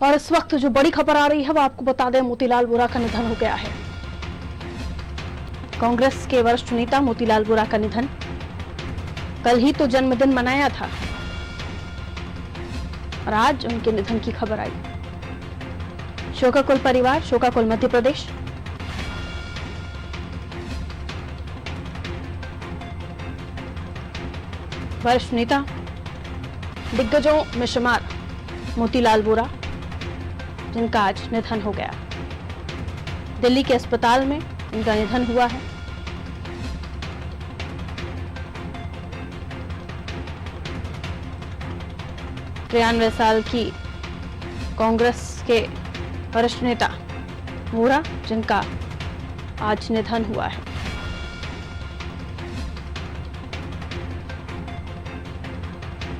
और इस वक्त जो बड़ी खबर आ रही है वो आपको बता दें, मोतीलाल वोरा का निधन हो गया है। कांग्रेस के वरिष्ठ नेता मोतीलाल वोरा का निधन, कल ही तो जन्मदिन मनाया था और आज उनके निधन की खबर आई। शोकाकुल परिवार, शोकाकुल मध्य प्रदेश। वरिष्ठ नेता, दिग्गजों में शुमार मोतीलाल वोरा, जिनका आज निधन हो गया। दिल्ली के अस्पताल में उनका निधन हुआ है। तिरानवे साल की कांग्रेस के वरिष्ठ नेता वोरा, जिनका आज निधन हुआ है।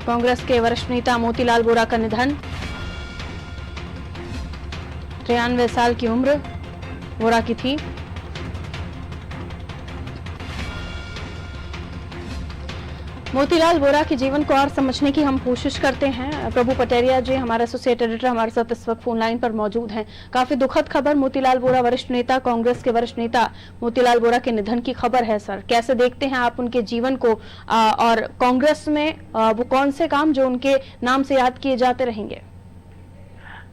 कांग्रेस के वरिष्ठ नेता मोतीलाल वोरा का निधन, 93 साल की उम्र वोरा की थी। मोतीलाल वोरा के जीवन को और समझने की हम कोशिश करते हैं। प्रभु पटेरिया जी हमारे एसोसिएट एडिटर हमारे साथ इस वक्त फोन लाइन पर मौजूद हैं। काफी दुखद खबर, मोतीलाल वोरा वरिष्ठ नेता, कांग्रेस के वरिष्ठ नेता मोतीलाल वोरा के निधन की खबर है। सर, कैसे देखते हैं आप उनके जीवन को और कांग्रेस में वो कौन से काम जो उनके नाम से याद किए जाते रहेंगे?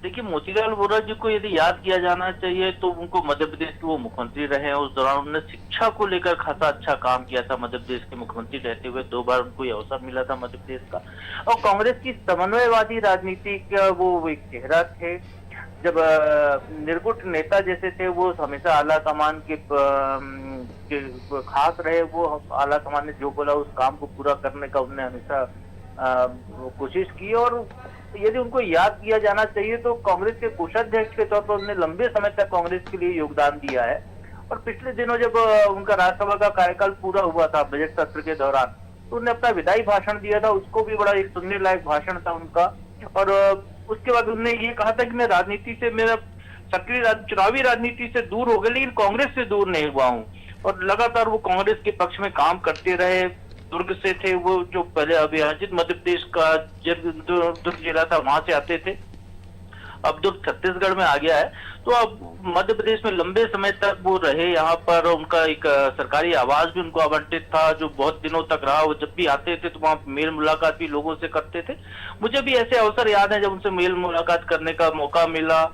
देखिए, मोतीलाल वोरा जी को यदि याद किया जाना चाहिए तो उनको मध्य प्रदेश के वो मुख्यमंत्री रहे हैं। उस दौरान उन्होंने शिक्षा को लेकर खासा अच्छा काम किया था। मध्य प्रदेश के मुख्यमंत्री रहते हुए 2 बार उनको ये अवसर मिला था मध्य प्रदेश का। और कांग्रेस की समन्वयवादी राजनीति का वो एक चेहरा थे। जब निर्गुट नेता जैसे थे, वो हमेशा आला कमान के खास रहे। वो आला कमान ने जो बोला उस काम को पूरा करने का उन्होंने हमेशा कोशिश की। और यदि उनको याद किया जाना चाहिए तो कांग्रेस के कोषाध्यक्ष के तौर पर उन्होंने लंबे समय तक कांग्रेस के लिए योगदान दिया है। और पिछले दिनों जब उनका राज्यसभा का कार्यकाल पूरा हुआ था बजट सत्र के दौरान, तो उन्होंने अपना विदाई भाषण दिया था। उसको भी बड़ा एक सुनने लायक भाषण था उनका। और उसके बाद उन्होंने ये कहा था कि मैं राजनीति से, मेरा सक्रिय चुनावी राजनीति से दूर हो गया, लेकिन कांग्रेस से दूर नहीं हुआ हूँ। और लगातार वो कांग्रेस के पक्ष में काम करते रहे। दुर्ग से थे वो, जो पहले अविभाजित मध्य प्रदेश का दुर्ग जिला था, वहां से आते थे। अब दुर्ग छत्तीसगढ़ में आ गया है। तो अब मध्य प्रदेश में लंबे समय तक वो रहे। यहाँ पर उनका एक सरकारी आवास भी उनको आवंटित था, जो बहुत दिनों तक रहा। वो जब भी आते थे तो वहाँ मेल मुलाकात भी लोगों से करते थे। मुझे भी ऐसे अवसर याद है जब उनसे मेल मुलाकात करने का मौका मिला।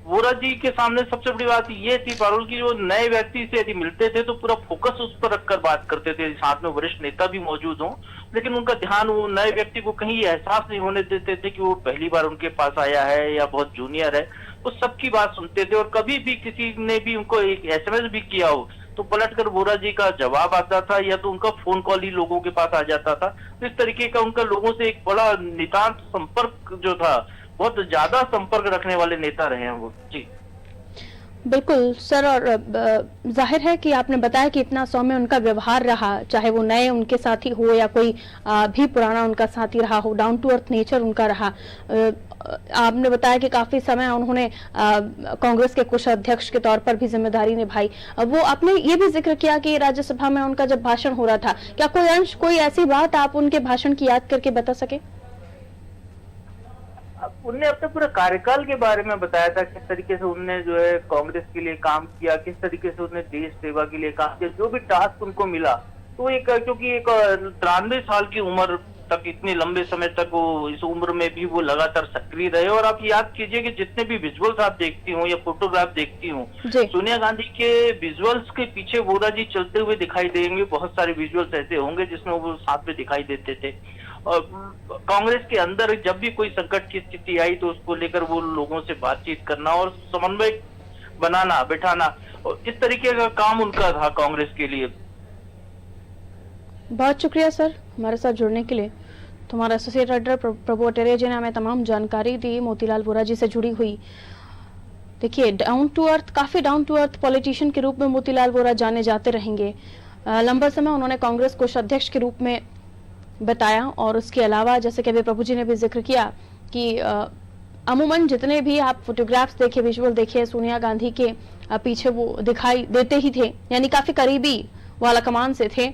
वोरा जी के सामने सबसे बड़ी बात ये थी पारुल की, जो नए व्यक्ति से यदि मिलते थे तो पूरा फोकस उस पर रखकर बात करते थे। साथ में वरिष्ठ नेता भी मौजूद हों, लेकिन उनका ध्यान वो नए व्यक्ति को कहीं एहसास नहीं होने देते थे कि वो पहली बार उनके पास आया है या बहुत जूनियर है। वो सबकी बात सुनते थे। और कभी भी किसी ने भी उनको एक SMS भी किया हो तो पलटकर वोरा जी का जवाब आता था, या तो उनका फोन कॉल ही लोगों के पास आ जाता था। तो इस तरीके का उनका लोगों से एक बड़ा नितांत संपर्क जो था, बहुत ज्यादा संपर्क रखने वाले नेता रहे हैं वो जी। बिल्कुल सर, और जाहिर है कि आपने बताया कि इतना सौम्य उनका व्यवहार रहा, चाहे वो नए उनके साथी हो या कोई भी पुराना उनका साथी रहा हो, डाउन टू अर्थ नेचर उनका रहा। आपने बताया कि काफी समय उन्होंने कांग्रेस के कोषाध्यक्ष के तौर पर भी जिम्मेदारी निभाई। वो आपने ये भी जिक्र किया कि राज्यसभा में उनका जब भाषण हो रहा था, क्या कोई अंश, कोई ऐसी बात आप उनके भाषण की याद करके बता सके? उनने अपने पूरे कार्यकाल के बारे में बताया था, किस तरीके से उनने जो है कांग्रेस के लिए काम किया, किस तरीके से उन्हें देश सेवा के लिए काम किया। जो भी टास्क उनको मिला, तो एक, क्योंकि एक 93 साल की उम्र तक, इतने लंबे समय तक वो, इस उम्र में भी वो लगातार सक्रिय रहे। और आप याद कीजिए कि जितने भी विजुअल्स आप देखती हो या फोटोग्राफ देखती हो, सोनिया गांधी के विजुअल्स के पीछे वोरा जी चलते हुए दिखाई देंगे। बहुत सारे विजुअल्स ऐसे होंगे जिसमें वो साथ में दिखाई देते थे। और कांग्रेस के अंदर जब भी कोई संकट की स्थिति आई तो उसको लेकर वो लोगों से बातचीत करना और समन्वय बनाना, बिठाना, और इस तरीके का काम उनका था कांग्रेस के लिए। बहुत शुक्रिया सर हमारे साथ जुड़ने के लिए। तो हमारा एसोसिएट एडिटर प्रभु पटेरिया जी ने हमें तमाम जानकारी दी मोतीलाल वोरा जी से जुड़ी हुई। देखिए, डाउन टू अर्थ, काफी डाउन टू अर्थ पॉलिटिशियन के रूप में मोतीलाल वोरा जाने जाते रहेंगे। लंबा समय उन्होंने कांग्रेस कोषाध्यक्ष के रूप में बताया। और उसके अलावा जैसे कि अभी प्रभु जी ने भी जिक्र किया कि अमूमन जितने भी आप फोटोग्राफ्स देखे, विजुअल देखे, सोनिया गांधी के पीछे वो दिखाई देते ही थे, यानी काफी करीबी वाला कमान से थे।